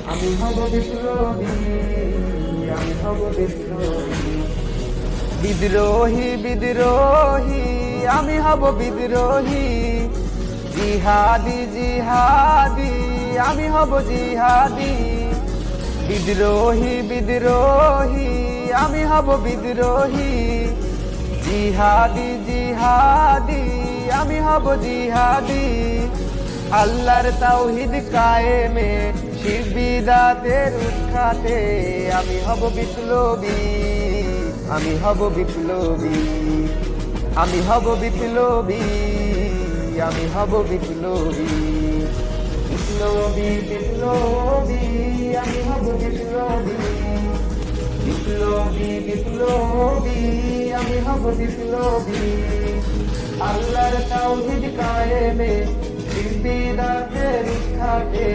আমি হব বিপ্লবী, আমি হব বিপ্লবী। বিদ্রোহী বিদ্রোহী, আমি হব বিদ্রোহী। জিহাদি জিহাদি, আমি হব জিহাদি। বিদ্রোহী বিদ্রোহী, আমি হব বিদ্রোহী। জিহাদি জিহাদি, আমি হব জিহাদি। আল্লাহর তাওহীদ কায়েমে, শিরক বিদআতের উৎখাতে আমি হব বিপ্লবী, আমি হব বিপ্লবী। আমি হব বিপ্লবী, আমি হব বিপ্লবী। বিপ্লবী বিপ্লবী, আমি হব বিপ্লবী। বিপ্লবী বিপ্লবী, আমি হব বিপ্লবী। আল্লাহর তাওহীদ কায়েমে, শিরক বিদআতের উৎখাতে